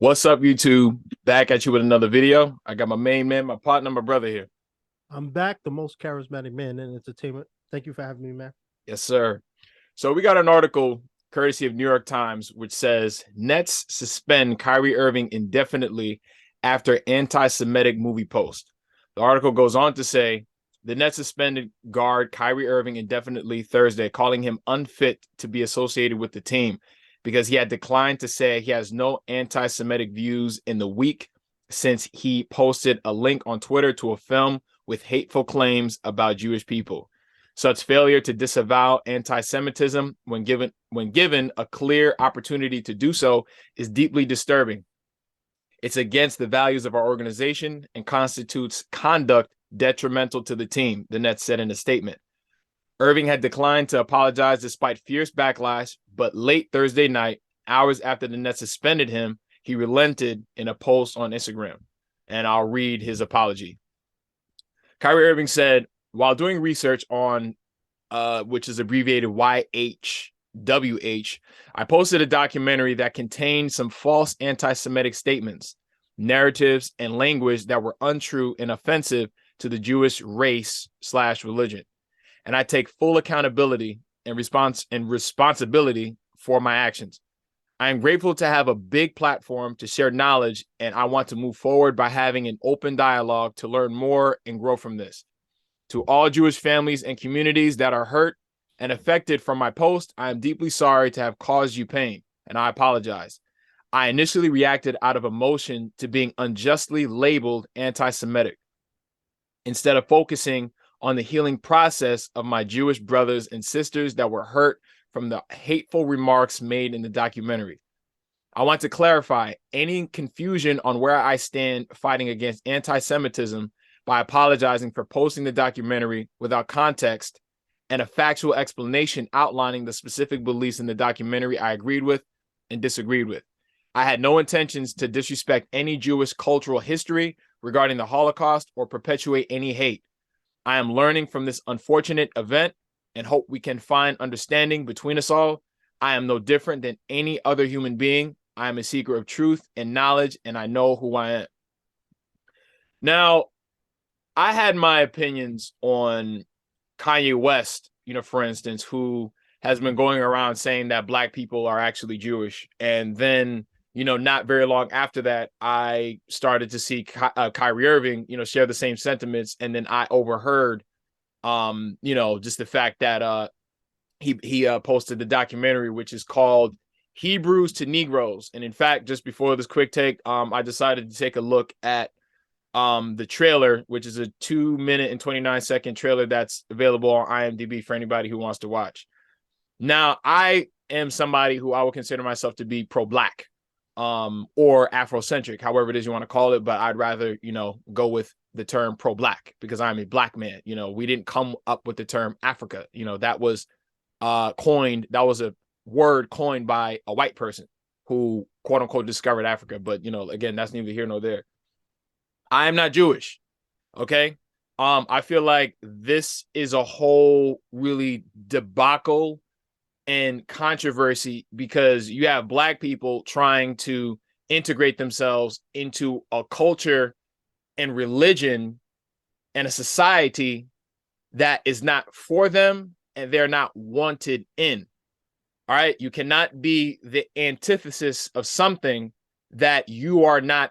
What's up, YouTube? Back at you with another video. I got my main man, my partner, my brother here. I'm back, the most charismatic man in entertainment. Thank you for having me, man. Yes, sir. So we got an article courtesy of New York Times, which says Nets suspend Kyrie Irving indefinitely after anti-Semitic movie post. The article goes on to say the Nets suspended guard Kyrie Irving indefinitely Thursday, calling him unfit to be associated with the team because he had declined to say he has no anti-Semitic views in the week since he posted a link on Twitter to a film with hateful claims about Jewish people. Such failure to disavow anti-Semitism when given a clear opportunity to do so is deeply disturbing. It's against the values of our organization and constitutes conduct detrimental to the team, the Nets said in a statement. Irving had declined to apologize despite fierce backlash, but late Thursday night, hours after the Nets suspended him, he relented in a post on Instagram. And I'll read his apology. Kyrie Irving said, while doing research on, which is abbreviated YHWH, I posted a documentary that contained some false anti-Semitic statements, narratives, and language that were untrue and offensive to the Jewish race/religion. And I take full accountability and responsibility for my actions. I am grateful to have a big platform to share knowledge, and I want to move forward by having an open dialogue to learn more and grow from this. To all Jewish families and communities that are hurt and affected from my post, I am deeply sorry to have caused you pain, and I apologize. I initially reacted out of emotion to being unjustly labeled anti-Semitic, instead of focusing on the healing process of my Jewish brothers and sisters that were hurt from the hateful remarks made in the documentary. I want to clarify any confusion on where I stand fighting against anti-Semitism by apologizing for posting the documentary without context and a factual explanation outlining the specific beliefs in the documentary I agreed with and disagreed with. I had no intentions to disrespect any Jewish cultural history regarding the Holocaust or perpetuate any hate. I am learning from this unfortunate event and hope we can find understanding between us all. I am no different than any other human being. I am a seeker of truth and knowledge, and I know who I am. Now, I had my opinions on Kanye West, for instance, who has been going around saying that Black people are actually Jewish. And then, not very long after that, I started to see Kyrie Irving, share the same sentiments. And then I overheard, just the fact that he posted the documentary, which is called Hebrews to Negroes. And in fact, just before this quick take, I decided to take a look at the trailer, which is a 2-minute and 29-second trailer that's available on IMDb for anybody who wants to watch. Now, I am somebody who I would consider myself to be pro-Black, or Afrocentric, however it is you want to call it, but I'd rather, go with the term pro-Black because I'm a Black man. We didn't come up with the term Africa. That was that was a word coined by a white person who, quote unquote, discovered Africa. But, again, that's neither here nor there. I am not Jewish. Okay. I feel like this is a whole really debacle and controversy because you have Black people trying to integrate themselves into a culture and religion and a society that is not for them and they're not wanted in. All right. You cannot be the antithesis of something that you are not,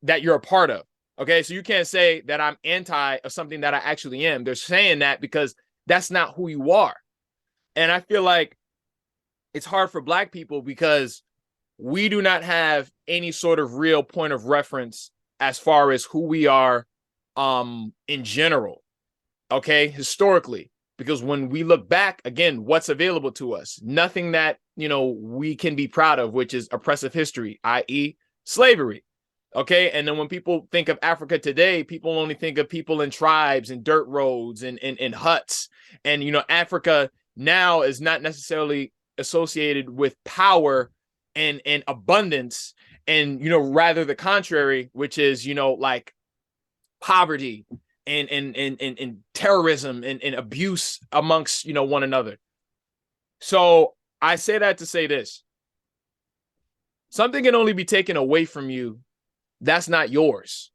that you're a part of. Okay, so you can't say that I'm anti of something that I actually am. They're saying that because that's not who you are. And I feel like it's hard for Black people because we do not have any sort of real point of reference as far as who we are in general, okay, historically. Because when we look back, again, what's available to us? Nothing that, we can be proud of, which is oppressive history, i.e. slavery. Okay. And then when people think of Africa today, people only think of people in tribes and dirt roads and huts. And, Africa now is not necessarily associated with power and abundance. And, rather the contrary, which is, like poverty and terrorism and abuse amongst, one another. So I say that to say this. Something can only be taken away from you that's not yours.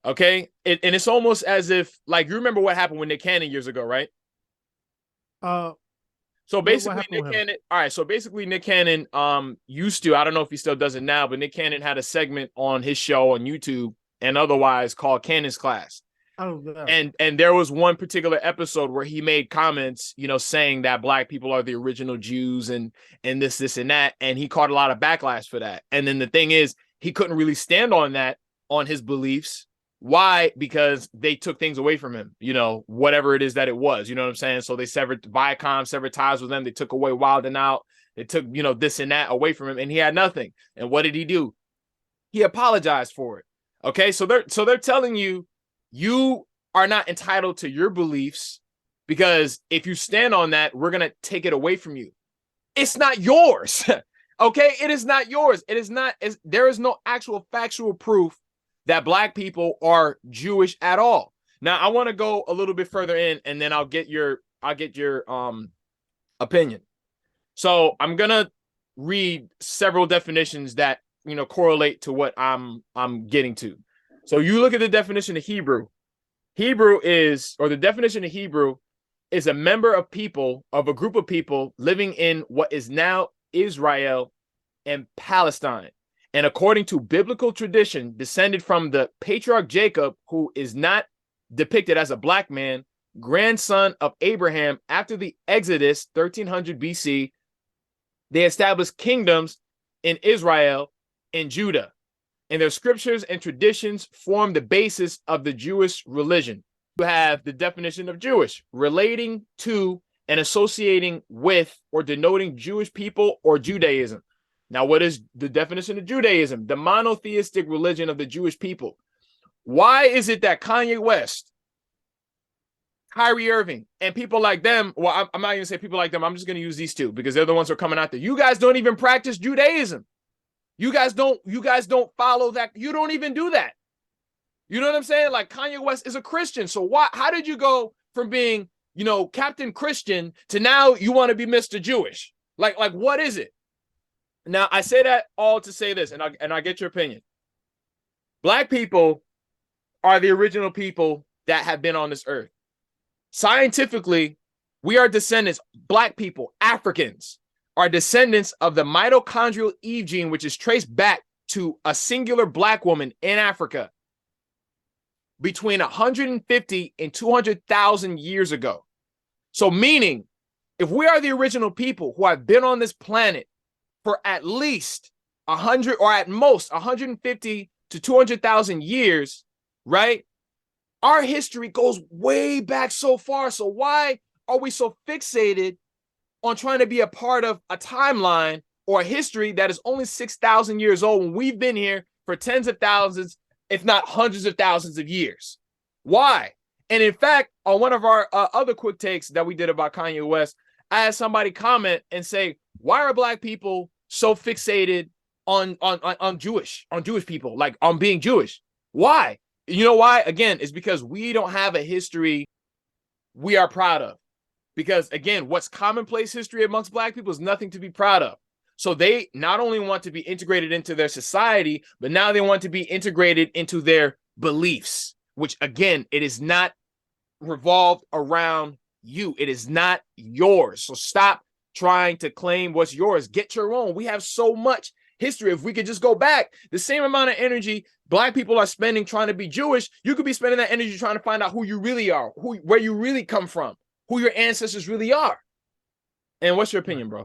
Okay. And it's almost as if, like, you remember what happened with Nick Cannon years ago, right? Uh, So what basically, happened Nick with him? Cannon. All right. So basically, Nick Cannon used to. I don't know if he still does it now, but Nick Cannon had a segment on his show on YouTube and otherwise called Cannon's Class. I don't know. And there was one particular episode where he made comments, saying that black people are the original Jews and this and that, and he caught a lot of backlash for that. And then the thing is, he couldn't really stand on that, on his beliefs. Why? Because they took things away from him, whatever it is that it was, you know what I'm saying? So they Viacom severed ties with them. They took away Wild 'N Out. They took, this and that away from him, and he had nothing. And what did he do? He apologized for it. Okay, so they're telling you, you are not entitled to your beliefs, because if you stand on that, we're gonna take it away from you. It's not yours. Okay, it is not yours. It is not. There is no actual factual proof that black people are Jewish at all. Now, I want to go a little bit further in, and then I'll get your opinion. So I'm gonna read several definitions that correlate to what I'm getting to. So you look at the definition of Hebrew. The definition of Hebrew is a member of a group of people living in what is now Israel and Palestine. And according to biblical tradition, descended from the patriarch Jacob, who is not depicted as a black man, grandson of Abraham after the Exodus, 1300 BC. They established kingdoms in Israel and Judah, and their scriptures and traditions form the basis of the Jewish religion. You have the definition of Jewish: relating to and associating with or denoting Jewish people or Judaism. Now, what is the definition of Judaism? The monotheistic religion of the Jewish people. Why is it that Kanye West, Kyrie Irving, and people like them, well, I'm not even saying people like them, I'm just going to use these two because they're the ones who are coming out there. You guys don't even practice Judaism. You guys don't follow that. You don't even do that. You know what I'm saying? Like, Kanye West is a Christian. So how did you go from being, Captain Christian to now you want to be Mr. Jewish? Like what is it? Now, I say that all to say this, and I get your opinion. Black people are the original people that have been on this earth. Scientifically, we are descendants, black people, Africans, are descendants of the mitochondrial Eve gene, which is traced back to a singular black woman in Africa between 150 and 200,000 years ago. So meaning, if we are the original people who have been on this planet for at least 100 or at most 150 to 200,000 years, right? Our history goes way back so far. So why are we so fixated on trying to be a part of a timeline or a history that is only 6,000 years old when we've been here for tens of thousands, if not hundreds of thousands of years? Why? And in fact, on one of our other quick takes that we did about Kanye West, I had somebody comment and say, why are black people so fixated on Jewish people, like on being Jewish? Why? You know why? Again, it's because we don't have a history we are proud of. Because again, what's commonplace history amongst black people is nothing to be proud of. So they not only want to be integrated into their society, but now they want to be integrated into their beliefs, which again, it is not revolved around you. It is not yours. So stop trying to claim what's yours. Get your own. We have so much history. If we could just go back, the same amount of energy black people are spending trying to be Jewish, you could be spending that energy trying to find out who you really are, where you really come from, who your ancestors really are. And what's your opinion, bro?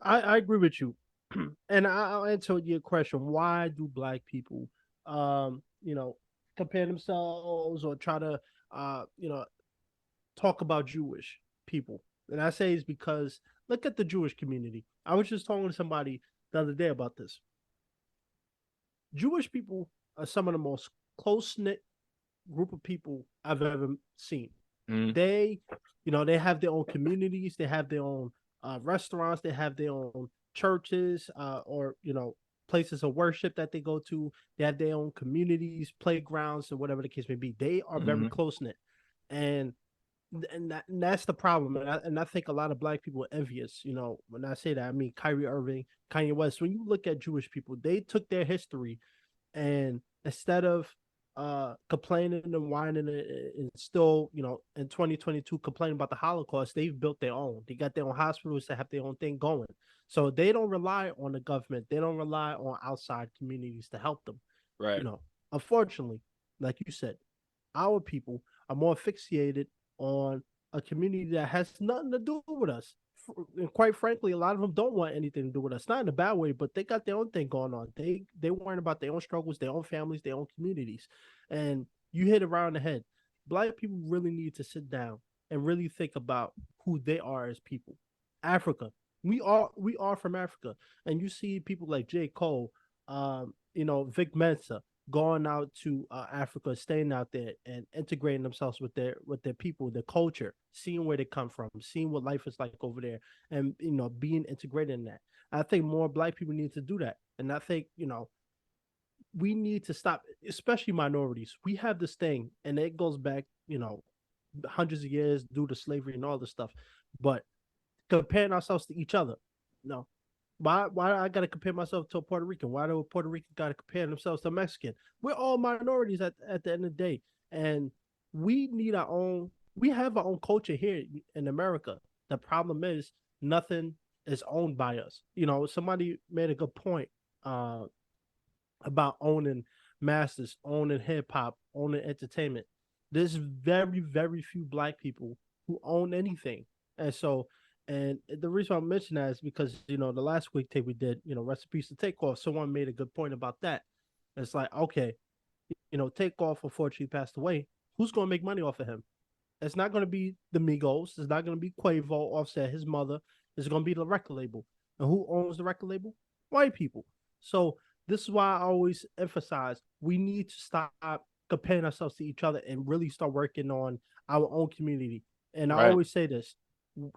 I agree with you. And I'll answer your question. Why do black people compare themselves or try to talk about Jewish people? And I say it's because look at the Jewish community. I was just talking to somebody the other day about this. Jewish people are some of the most close-knit group of people I've ever seen. They have their own communities, they have their own restaurants, they have their own churches, or places of worship that they go to. They have their own communities, playgrounds, or whatever the case may be. They are very close knit, and and that's the problem. And I think a lot of black people are envious. You know, when I say that, I mean Kyrie Irving, Kanye West. When you look at Jewish people, they took their history and instead of complaining and whining and still, you know, in 2022 complaining about the Holocaust, they've built their own. They got their own hospitals that have their own thing going. So they don't rely on the government. They don't rely on outside communities to help them. Right. You know, unfortunately, like you said, our people are more asphyxiated on a community that has nothing to do with us. And quite frankly, a lot of them don't want anything to do with us. Not in a bad way, but they got their own thing going on. They worrying about their own struggles, their own families, their own communities. And you hit around the head. Black people really need to sit down and really think about who they are as people. Africa. We are from Africa. And you see people like J. Cole, you know, Vic Mensa, going out to Africa, staying out there and integrating themselves with their people, their culture, seeing where they come from, seeing what life is like over there, and you know, being integrated in that. I think more black people need to do that, and I think, you know, we need to stop, especially minorities. We have this thing, and it goes back, you know, hundreds of years due to slavery and all this stuff, but comparing ourselves to each other, no, why I gotta compare myself to a Puerto Rican? Why do a Puerto Rican gotta compare themselves to a Mexican? We're all minorities at the end of the day. And we need our own, we have our own culture here in America. The problem is nothing is owned by us. You know, somebody made a good point about owning masters, owning hip hop, owning entertainment. There's very, very few black people who own anything. And so, and the reason I mention that is because, you know, the last week tape we did, you know, recipes to take off, someone made a good point about that. It's like, okay, you know, take off unfortunately passed away. Who's going to make money off of him? It's not going to be the Migos. It's not going to be Quavo, Offset, his mother. It's going to be the record label. And who owns the record label? White people. So this is why I always emphasize we need to stop comparing ourselves to each other and really start working on our own community. And I Right. always say this: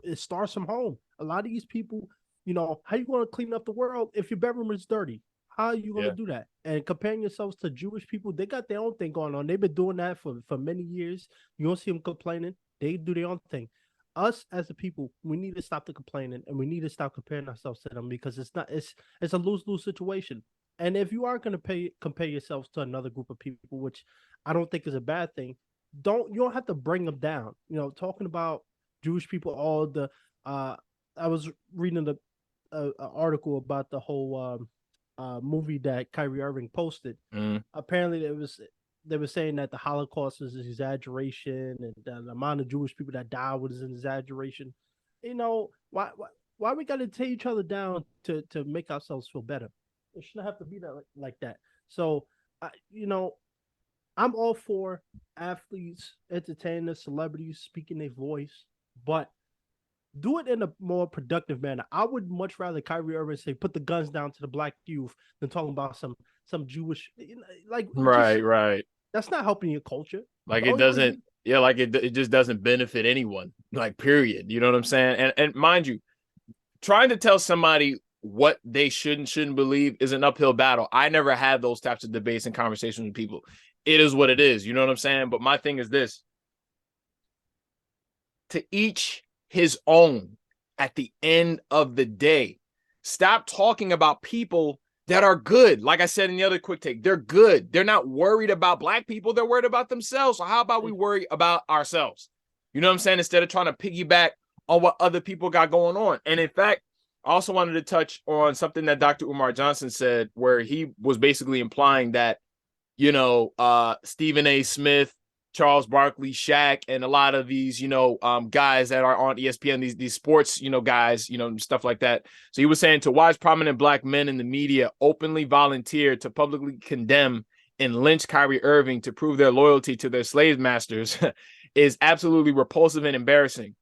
it starts from home. A lot of these people, you know, how you going to clean up the world if your bedroom is dirty? How are you going to Yeah. do that? And comparing yourselves to Jewish people, they got their own thing going on. They've been doing that for many years. You don't see them complaining. They do their own thing. Us as a people, we need to stop the complaining and we need to stop comparing ourselves to them because it's a lose-lose situation. And if you are going to compare yourselves to another group of people, which I don't think is a bad thing, you don't have to bring them down. You know, talking about Jewish people, all the I was reading the article about the whole movie that Kyrie Irving posted. Mm. Apparently, they were saying that the Holocaust is an exaggeration, and the amount of Jewish people that died was an exaggeration. You know, why we got to tear each other down to make ourselves feel better? It shouldn't have to be that like that. So, you know, I'm all for athletes, entertainers, celebrities speaking their voice, but do it in a more productive manner. I would much rather Kyrie Irving say, "Put the guns down to the black youth," than talking about some Jewish, like just Right. Right. that's not helping your culture. Like The it only way doesn't. Yeah. Like it just doesn't benefit anyone. Like period. You know what I'm saying? And mind you, trying to tell somebody what they shouldn't believe is an uphill battle. I never had those types of debates and conversations with people. It is what it is. You know what I'm saying? But my thing is this: to each his own at the end of the day. Stop talking about people that are good. Like I said in the other quick take, they're good. They're not worried about black people. They're worried about themselves. So how about we worry about ourselves? You know what I'm saying? Instead of trying to piggyback on what other people got going on. And in fact, I also wanted to touch on something that Dr. Umar Johnson said, where he was basically implying that, you know, Stephen A. Smith, Charles Barkley, Shaq, and a lot of these, you know, guys that are on ESPN, these sports, you know, guys, you know, stuff like that. So he was saying to watch prominent black men in the media openly volunteer to publicly condemn and lynch Kyrie Irving to prove their loyalty to their slave masters is absolutely repulsive and embarrassing.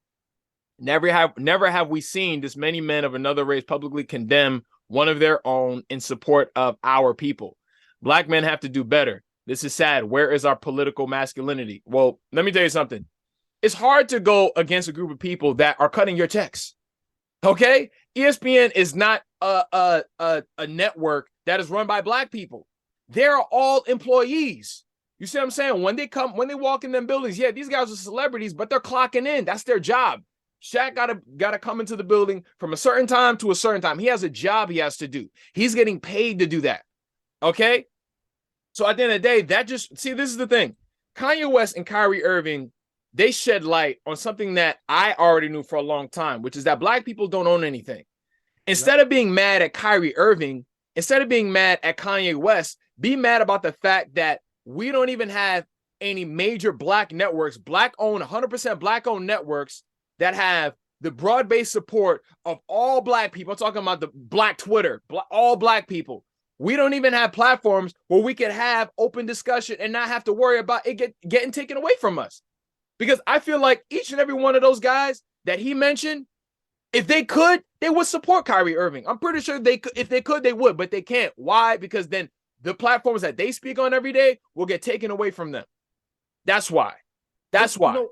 Never have we seen this many men of another race publicly condemn one of their own in support of our people. Black men have to do better. This is sad. Where is our political masculinity? Well, let me tell you something. It's hard to go against a group of people that are cutting your checks. Okay? ESPN is not a network that is run by black people. They're all employees. You see what I'm saying? When they walk in them buildings, yeah, these guys are celebrities, but they're clocking in. That's their job. Shaq gotta come into the building from a certain time to a certain time. He has a job he has to do. He's getting paid to do that. Okay? So at the end of the day, this is the thing. Kanye West and Kyrie Irving, they shed light on something that I already knew for a long time, which is that black people don't own anything. Instead of being mad at Kyrie Irving, instead of being mad at Kanye West, be mad about the fact that we don't even have any major black networks, black-owned, 100% black-owned networks that have the broad-based support of all black people. I'm talking about the black Twitter, all black people. We don't even have platforms where we can have open discussion and not have to worry about it getting taken away from us. Because I feel like each and every one of those guys that he mentioned, if they could, they would support Kyrie Irving. I'm pretty sure if they could, they would, but they can't. Why? Because then the platforms that they speak on every day will get taken away from them. That's why. That's why.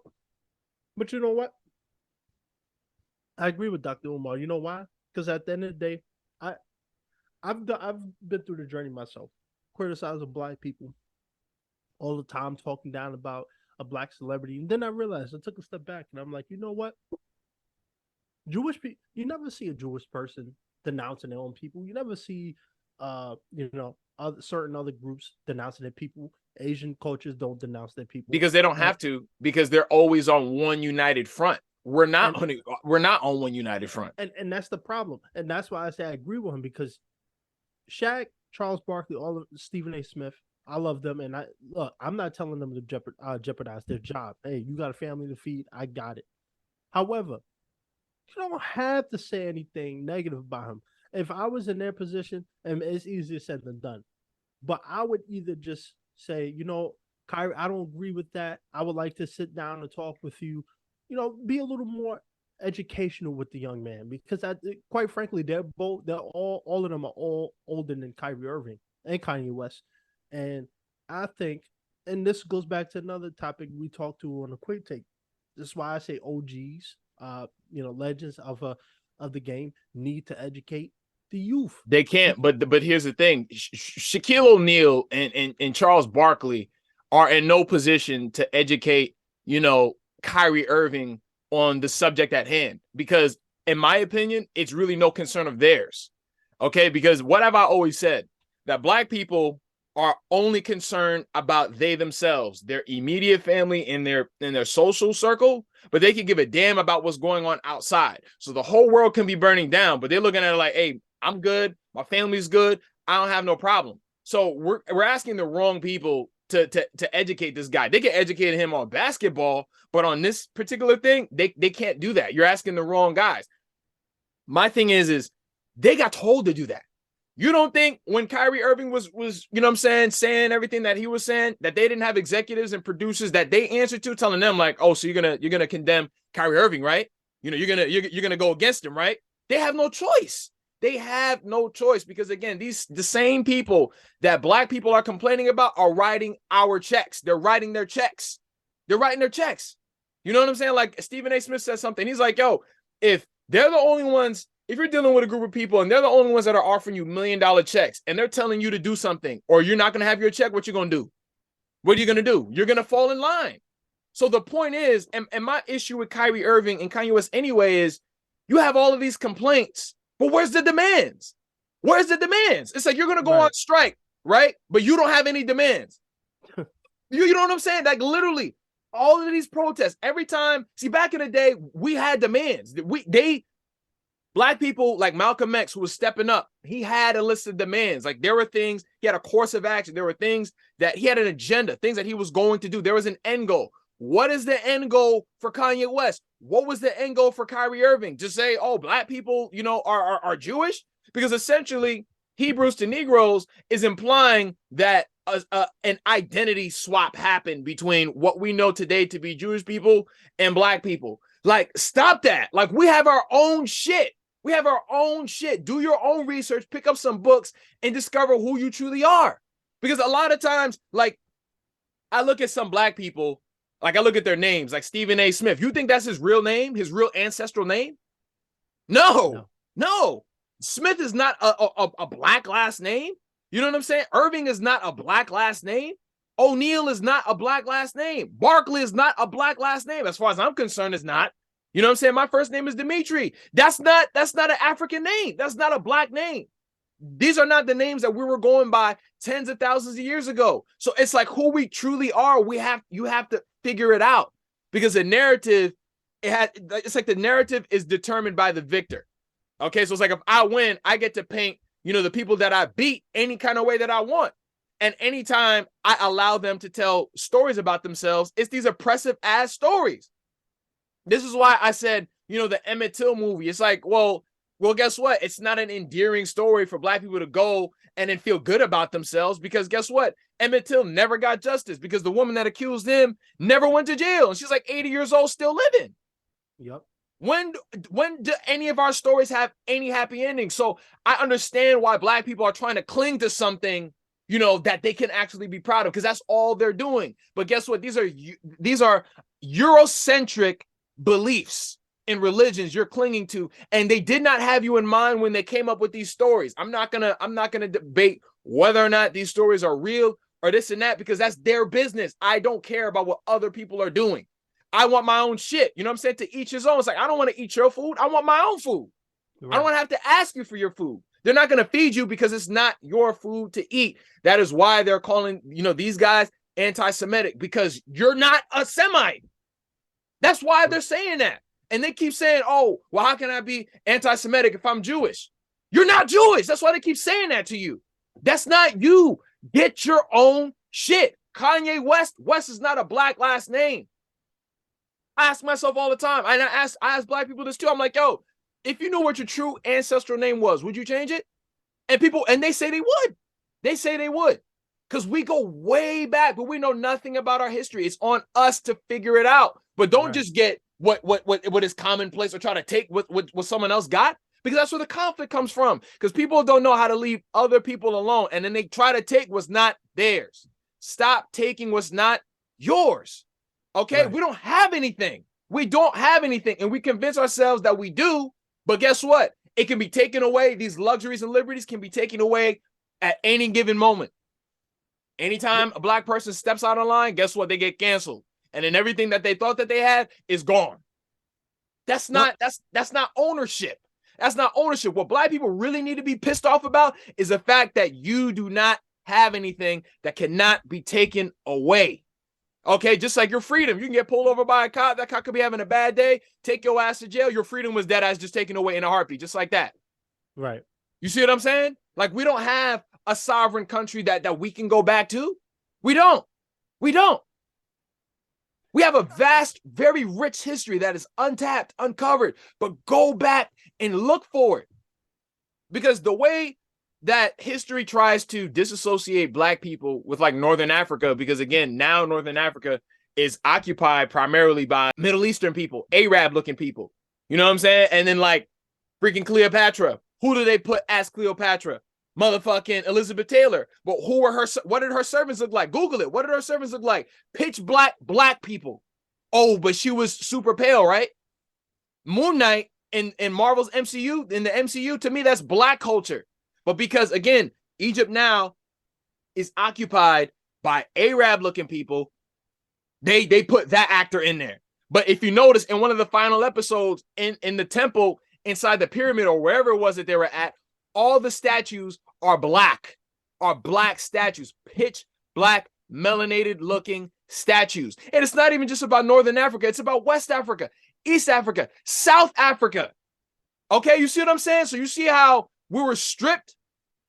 But you know what? I agree with Dr. Umar. You know why? Because at the end of the day, I've been through the journey myself, criticizing black people all the time, talking down about a black celebrity, and then I realized I took a step back and I'm like, you know what? Jewish people, you never see a Jewish person denouncing their own people. You never see, certain other groups denouncing their people. Asian cultures don't denounce their people because they don't have to, because they're always on one united front. We're not on one united front, and that's the problem, and that's why I say I agree with him, because Shaq, Charles Barkley, all of Stephen A. Smith, I love them, and I'm not telling them to jeopardize their job. Hey, you got a family to feed, I got it. However, you don't have to say anything negative about him. If I was in their position, and it's easier said than done, but I would either just say, Kyrie, I don't agree with that. I would like to sit down and talk with you. Be a little more educational with the young man, because quite frankly, all of them are all older than Kyrie Irving and Kanye West. And I think, and this goes back to another topic we talked to on a quick take. This is why I say OGs, legends of the game need to educate the youth. They can't, but here's the thing: Shaquille O'Neal and Charles Barkley are in no position to educate, Kyrie Irving on the subject at hand, because in my opinion, it's really no concern of theirs. Okay, because what have I always said? That black people are only concerned about they themselves, their immediate family, in their social circle, but they can give a damn about what's going on outside. So the whole world can be burning down, but they're looking at it like, hey, I'm good, my family's good, I don't have no problem. So we're asking the wrong people to educate this guy. They can educate him on basketball, but on this particular thing, they can't do that. You're asking the wrong guys. My thing is they got told to do that. You don't think when Kyrie Irving was saying everything that he was saying, that they didn't have executives and producers that they answered to, telling them like, oh, so you're gonna condemn Kyrie Irving, right? You're gonna go against him, right? They have no choice. They have no choice, because again, the same people that black people are complaining about are writing our checks. They're writing their checks. They're writing their checks. You know what I'm saying? Like Stephen A. Smith said something. He's like, yo, if they're the only ones, if you're dealing with a group of people and they're the only ones that are offering you $1 million checks and they're telling you to do something, or you're not going to have your check, what you going to do? What are you going to do? You're going to fall in line. So the point is, and my issue with Kyrie Irving and Kanye West anyway is, you have all of these complaints, but where's the demands? Where's the demands? It's like you're going to go on strike, right? But you don't have any demands. You know what I'm saying? Like literally all of these protests, every time, see, back in the day, we had demands. Black people like Malcolm X, who was stepping up, he had a list of demands. Like there were things, he had a course of action. There were things that he had an agenda, things that he was going to do. There was an end goal. What is the end goal for Kanye West? What was the end goal for Kyrie Irving? To say, oh, black people, are Jewish? Because essentially, Hebrews to Negroes is implying that an identity swap happened between what we know today to be Jewish people and black people. Like, stop that. Like, we have our own shit. We have our own shit. Do your own research, pick up some books, and discover who you truly are. Because a lot of times, like, I look at some black people, like I look at their names, like Stephen A. Smith. You think that's his real name, his real ancestral name? No. Smith is not a black last name. You know what I'm saying? Irving is not a black last name. O'Neal is not a black last name. Barkley is not a black last name. As far as I'm concerned, it's not. You know what I'm saying? My first name is Dimitri. That's not an African name. That's not a black name. These are not the names that we were going by tens of thousands of years ago. So it's like who we truly are. You have to figure it out, because the narrative, it's like the narrative is determined by the victor. Okay, so it's like if I win, I get to paint, the people that I beat any kind of way that I want. And anytime I allow them to tell stories about themselves, it's these oppressive ass stories. This is why I said, the Emmett Till movie. It's like, well, guess what? It's not an endearing story for black people to go and then feel good about themselves, because guess what? Emmett Till never got justice because the woman that accused him never went to jail. And she's like 80 years old, still living. Yep. When do any of our stories have any happy ending? So I understand why black people are trying to cling to something, that they can actually be proud of, because that's all they're doing. But guess what? These are Eurocentric beliefs in religions you're clinging to, and they did not have you in mind when they came up with these stories. I'm not gonna debate whether or not these stories are real or this and that, because that's their business. I don't care about what other people are doing. I want my own shit. You know what I'm saying? To each his own. It's like, I don't want to eat your food. I want my own food. Right. I don't want to have to ask you for your food. They're not going to feed you because it's not your food to eat. That is why they're calling, these guys anti-Semitic, because you're not a Semite. That's why they're saying that. And they keep saying, oh, well, how can I be anti-Semitic if I'm Jewish? You're not Jewish. That's why they keep saying that to you. That's not you. Get your own shit. Kanye West is not a black last name. I ask myself all the time, and I ask black people this too. I'm like, yo, if you knew what your true ancestral name was, would you change it? And they say they would. They say they would. Because we go way back, but we know nothing about our history. It's on us to figure it out. But don't just get what is commonplace or try to take what someone else got, because that's where the conflict comes from. Because people don't know how to leave other people alone, and then they try to take what's not theirs. Stop taking what's not yours. Okay, right. We don't have anything. We don't have anything, and we convince ourselves that we do. But guess what? It can be taken away. These luxuries and liberties can be taken away at any given moment. Anytime a black person steps out of line, guess what? They get canceled. And then everything that they thought that they had is gone. That's not ownership. That's not ownership. What black people really need to be pissed off about is the fact that you do not have anything that cannot be taken away. Okay, just like your freedom. You can get pulled over by a cop. That cop could be having a bad day. Take your ass to jail. Your freedom was dead ass just taken away in a heartbeat, just like that. Right. You see what I'm saying? Like, we don't have a sovereign country that we can go back to. We don't. We have a vast, very rich history that is untapped, uncovered, but go back and look for it. Because the way that history tries to disassociate black people with like Northern Africa, because again, now Northern Africa is occupied primarily by Middle Eastern people, Arab looking people. You know what I'm saying? And then like freaking Cleopatra. Who do they put as Cleopatra? Motherfucking Elizabeth Taylor. But what did her servants look like? Google it. What did her servants look like? Pitch black people. Oh, but she was super pale, right? Moon Knight in Marvel's MCU, in the MCU, to me, that's black culture. But because, again, Egypt now is occupied by Arab-looking people, they put that actor in there. But if you notice, in one of the final episodes, in the temple, inside the pyramid or wherever it was that they were at, all the statues are black statues, pitch black, melanated-looking statues. And it's not even just about Northern Africa. It's about West Africa, East Africa, South Africa. Okay, you see what I'm saying? So you see how we were stripped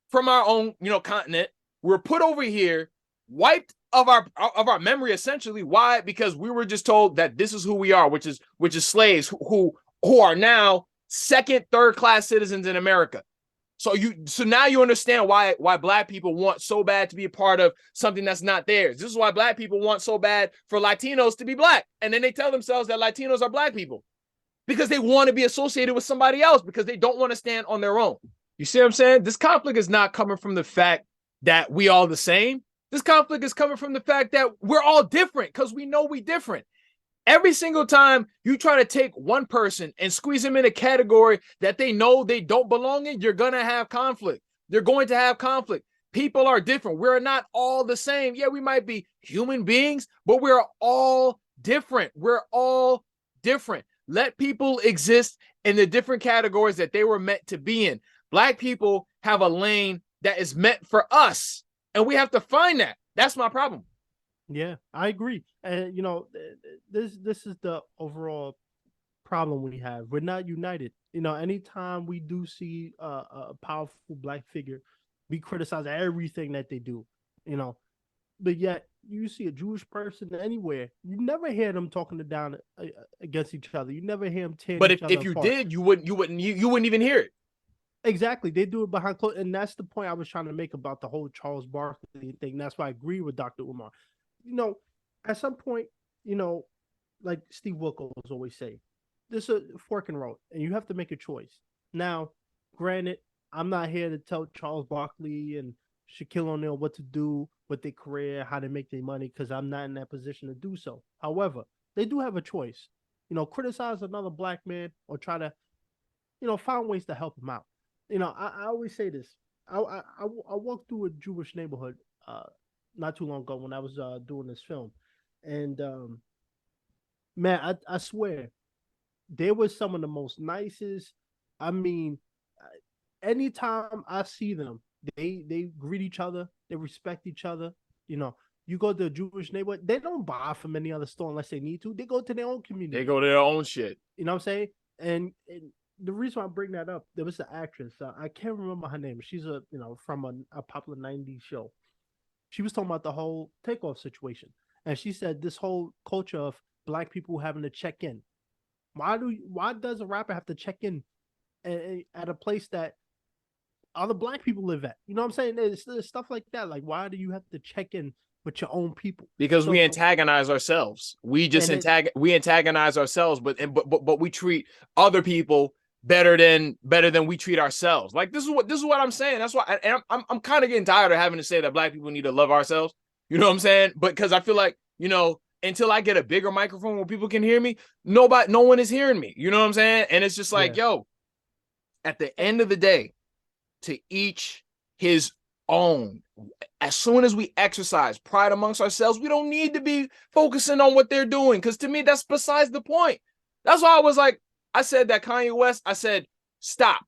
from our own, continent. We were put over here, wiped of our memory, essentially. Why? Because we were just told that this is who we are, which is slaves who are now second, third class citizens in America. So now you understand why black people want so bad to be a part of something that's not theirs. This is why black people want so bad for Latinos to be black. And then they tell themselves that Latinos are black people because they want to be associated with somebody else, because they don't want to stand on their own. You see what I'm saying? This conflict is not coming from the fact that we all the same. This conflict is coming from the fact that we're all different, because we know we different. Every single time you try to take one person and squeeze them in a category that they know they don't belong in, you're going to have conflict. They're going to have conflict. People are different. We're not all the same. Yeah, we might be human beings, but we're all different. We're all different. Let people exist in the different categories that they were meant to be in. Black people have a lane that is meant for us, and we have to find that. That's my problem. Yeah, I agree. And you know, this is the overall problem we have. We're not united. You know, anytime we do see a powerful black figure, we criticize everything that they do. You know, but yet you see a Jewish person anywhere, you never hear them talking down against each other. You never hear them tearing But each other if you apart. did, you wouldn't even hear it. Exactly. They do it behind closed, and that's the point I was trying to make about the whole Charles Barkley thing. That's why I agree with Dr. Umar. You know, at some point, you know, like Steve Wilkos always say, this is a fork and road, and you have to make a choice. Now, granted, I'm not here to tell Charles Barkley and Shaquille O'Neal what to do with their career, how to make their money, because I'm not in that position to do so. However, they do have a choice. You know, criticize another black man or try to, you know, find ways to help him out. You know, I always say this. I walked through a Jewish neighborhood not too long ago when I was doing this film, and man, I swear, they were some of the most nicest. I mean, anytime I see them, they greet each other, they respect each other. You know, you go to a Jewish neighborhood, they don't buy from any other store unless they need to. They go to their own community. They go to their own shit. You know what I'm saying? And the reason why I bring that up, there was an actress. I can't remember her name. She's from a popular '90s show. She was talking about the whole takeoff situation, and she said this whole culture of black people having to check in. Why does a rapper have to check in at a place that other black people live at? You know what I'm saying? There's stuff like that. Like, why do you have to check in with your own people? Because we antagonize ourselves. We just antagonize ourselves, but we treat other people better than we treat ourselves. Like this is what I'm saying. That's why I'm kind of getting tired of having to say that black people need to love ourselves. You know what I'm saying? But because I feel like, you know, until I get a bigger microphone where people can hear me, no one is hearing me. You know what I'm saying? And it's just like, yo, at the end of the day, to each his own. As soon as we exercise pride amongst ourselves, we don't need to be focusing on what they're doing. Because to me, that's besides the point. That's why I was like, I said that Kanye West, I said, stop.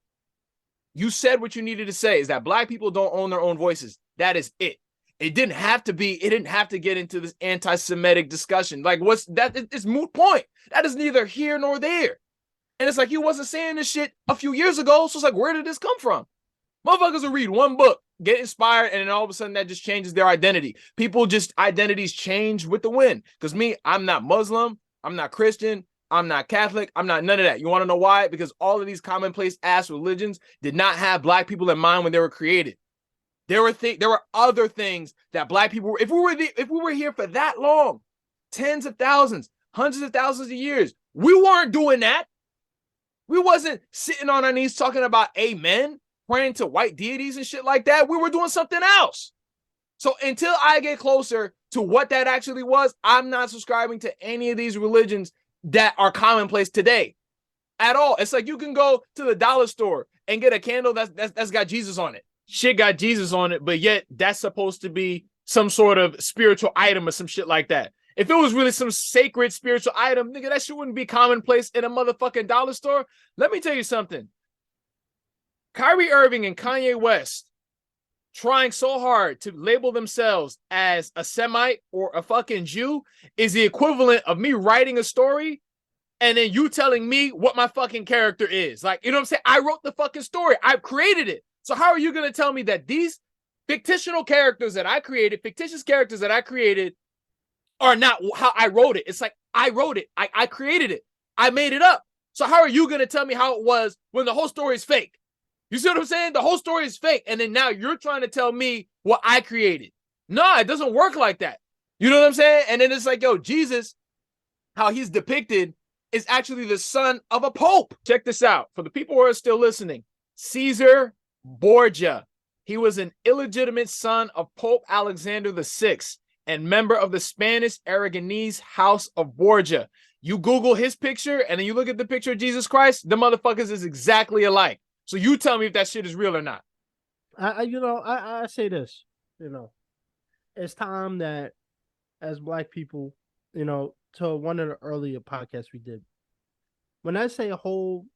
You said what you needed to say, is that black people don't own their own voices. That is it. It didn't have to get into this anti-Semitic discussion. Like, what's that? It's moot point. That is neither here nor there. And it's like, he wasn't saying this shit a few years ago. So it's like, where did this come from? Motherfuckers will read one book, get inspired, and then all of a sudden that just changes their identity. People just, identities change with the wind. Because me, I'm not Muslim. I'm not Christian. I'm not Catholic. I'm not none of that. You want to know why? Because all of these commonplace ass religions did not have black people in mind when they were created. There were other things that black people were, if we were here for that long, tens of thousands, hundreds of thousands of years, we weren't doing that. We wasn't sitting on our knees talking about amen, praying to white deities and shit like that. We were doing something else. So until I get closer to what that actually was, I'm not subscribing to any of these religions that are commonplace today at all. It's like you can go to the dollar store and get a candle that's got Jesus on it. Shit got Jesus on it, but yet that's supposed to be some sort of spiritual item or some shit like that. If it was really some sacred spiritual item, nigga, that shit wouldn't be commonplace in a motherfucking dollar store. Let me tell you something. Kyrie Irving and Kanye West trying so hard to label themselves as a Semite or a fucking Jew is the equivalent of me writing a story and then you telling me what my fucking character is. Like, you know what I'm saying? I wrote the fucking story. I've created it. So how are you going to tell me that these fictitious characters that I created are not how I wrote it? It's like, I wrote it. I created it. I made it up. So how are you going to tell me how it was when the whole story is fake? You see what I'm saying? The whole story is fake. And then now you're trying to tell me what I created. No, it doesn't work like that. You know what I'm saying? And then it's like, yo, Jesus, how he's depicted is actually the son of a pope. Check this out. For the people who are still listening, Caesar Borgia. He was an illegitimate son of Pope Alexander VI and member of the Spanish Aragonese House of Borgia. You Google his picture and then you look at the picture of Jesus Christ, the motherfuckers is exactly alike. So you tell me if that shit is real or not. I say this, it's time that as Black people, to one of the earlier podcasts we did, when I say hold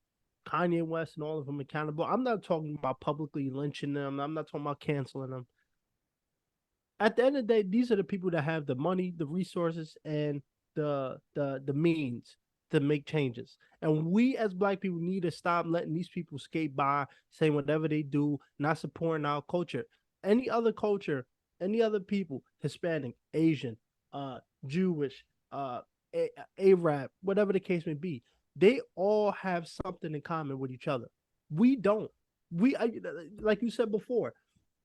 Kanye West and all of them accountable, I'm not talking about publicly lynching them. I'm not talking about canceling them. At the end of the day, these are the people that have the money, the resources, and the means to make changes. And we as Black people need to stop letting these people skate by, saying whatever they do, not supporting our culture. Any other culture, any other people, Hispanic, Asian, Jewish, Arab, whatever the case may be, they all have something in common with each other. We don't. Like you said before,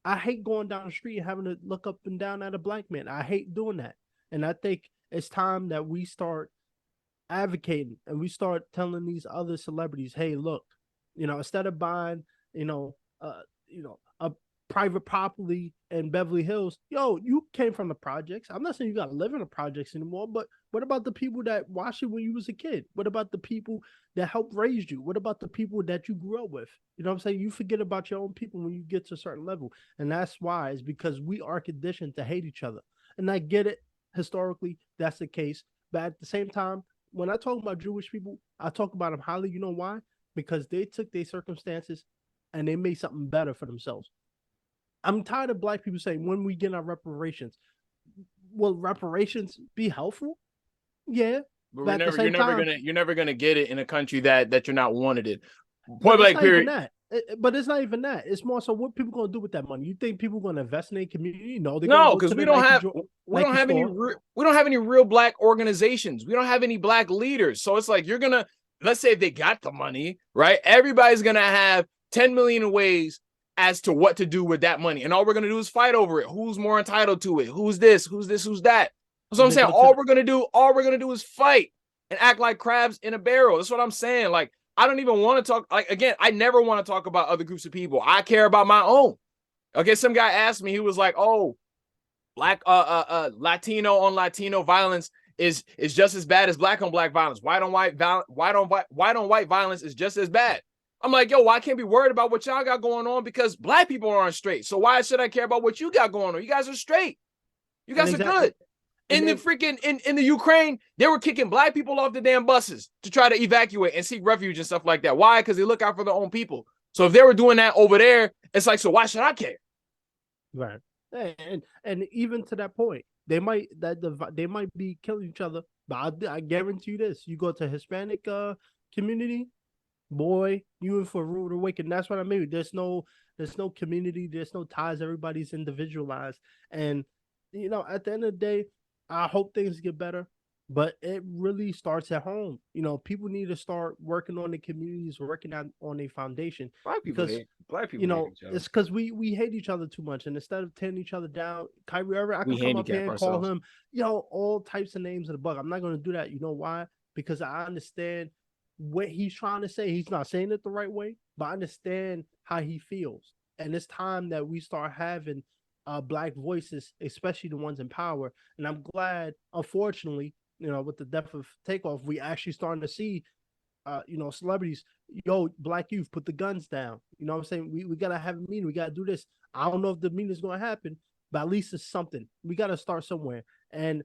I hate going down the street and having to look up and down at a Black man. I hate doing that. And I think it's time that we start advocating and we start telling these other celebrities, hey, look, instead of buying, a private property in Beverly Hills, you came from the projects. I'm not saying you got to live in the projects anymore, but what about the people that watched you when you was a kid? What about the people that helped raise you? What about the people that you grew up with? You know what I'm saying? You forget about your own people when you get to a certain level. And that's why, is because we are conditioned to hate each other. And I get it. Historically, that's the case. But at the same time, when I talk about Jewish people, I talk about them highly. You know why? Because they took their circumstances and they made something better for themselves. I'm tired of Black people saying, when we get our reparations, will reparations be helpful? Yeah, but you're never gonna get it in a country that you're not wanted in. Point blank, period. But it's not even that. It's more so what people gonna do with that money. You think people gonna invest in their community? No, because we don't have any real Black organizations. We don't have any Black leaders. So it's like, let's say if they got the money, right? Everybody's gonna have 10 million ways as to what to do with that money, and all we're gonna do is fight over it. Who's more entitled to it? Who's this? Who's that? That's what I'm saying. All we're gonna do is fight and act like crabs in a barrel. That's what I'm saying. Like, I don't even want to talk. Like, again, I never want to talk about other groups of people. I care about my own. Okay, some guy asked me, he was like, "Oh, Black Latino on Latino violence is just as bad as Black on Black violence. White on white violence is just as bad." I'm like, yo, I can't be worried about what y'all got going on because Black people aren't straight. So why should I care about what you got going on? You guys are straight. You guys are good. In the Ukraine, they were kicking Black people off the damn buses to try to evacuate and seek refuge and stuff like that. Why? Because they look out for their own people. So if they were doing that over there, it's like, so why should I care? Right. And even to that point, they might be killing each other. But I guarantee you this: you go to Hispanic community, boy, you in for a rude awakening. That's what I mean. There's no community. There's no ties. Everybody's individualized. And at the end of the day, I hope things get better, but it really starts at home. People need to start working on the communities, working on a foundation. Black people hate each other. It's because we hate each other too much. And instead of tearing each other down, Kyrie Irving, I can come up here and call him, all types of names of the bug. I'm not going to do that. You know why? Because I understand what he's trying to say. He's not saying it the right way, but I understand how he feels. And it's time that we start having Black voices, especially the ones in power. And I'm glad, unfortunately, with the death of Takeoff, we actually starting to see, celebrities, Black youth, put the guns down. You know what I'm saying? We got to have a meeting. We got to do this. I don't know if the meeting is going to happen, but at least it's something. We got to start somewhere. And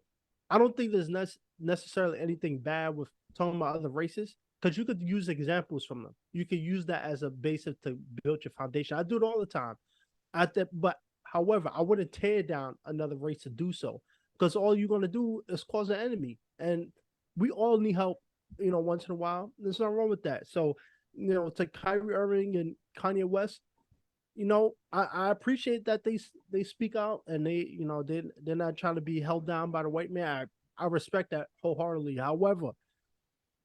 I don't think there's necessarily anything bad with talking about other races, because you could use examples from them. You could use that as a basis to build your foundation. I do it all the time. But however, I wouldn't tear down another race to do so, because all you're going to do is cause an enemy. And we all need help, once in a while. There's nothing wrong with that. So, to Kyrie Irving and Kanye West, I appreciate that they speak out and they're not trying to be held down by the white man. I respect that wholeheartedly. However,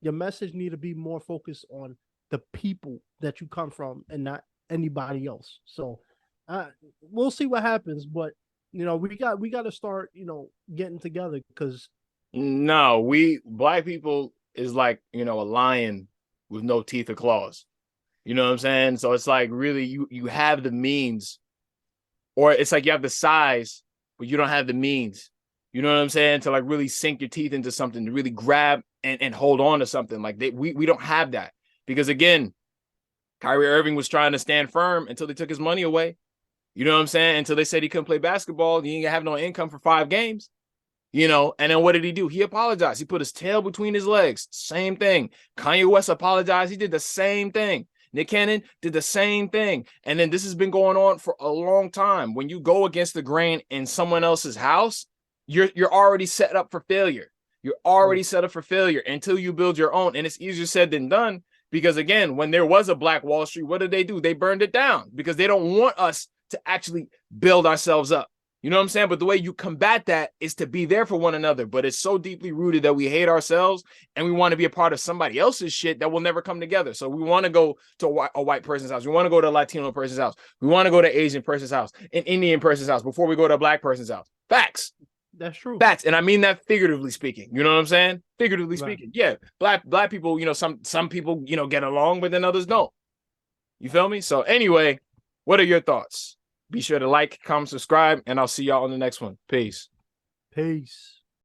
your message need to be more focused on the people that you come from and not anybody else. So we'll see what happens, but we got to start getting together, because Black people is like a lion with no teeth or claws. You know what I'm saying? So it's like, really, you have the means, or it's like you have the size, but you don't have the means. You know what I'm saying? To like really sink your teeth into something, to really grab and hold on to something. Like we don't have that, because again, Kyrie Irving was trying to stand firm until they took his money away. You know what I'm saying? Until they said he couldn't play basketball, he didn't have no income for 5 games. You know, and then what did he do? He apologized. He put his tail between his legs. Same thing. Kanye West apologized. He did the same thing. Nick Cannon did the same thing. And then this has been going on for a long time. When you go against the grain in someone else's house, you're already set up for failure. You're already set up for failure until you build your own. And it's easier said than done because, again, when there was a Black Wall Street, what did they do? They burned it down because they don't want us to actually build ourselves up. You know what I'm saying? But the way you combat that is to be there for one another. But it's so deeply rooted that we hate ourselves and we want to be a part of somebody else's shit that will never come together. So we want to go to a white person's house. We want to go to a Latino person's house. We want to go to Asian person's house, an Indian person's house before we go to a Black person's house. Facts. That's true. Facts. And I mean that figuratively speaking. You know what I'm saying? Figuratively speaking. Yeah. Black people, you know, some people, you know, get along, but then others don't. You feel me? So anyway, what are your thoughts? Be sure to like, comment, subscribe, and I'll see y'all on the next one. Peace. Peace.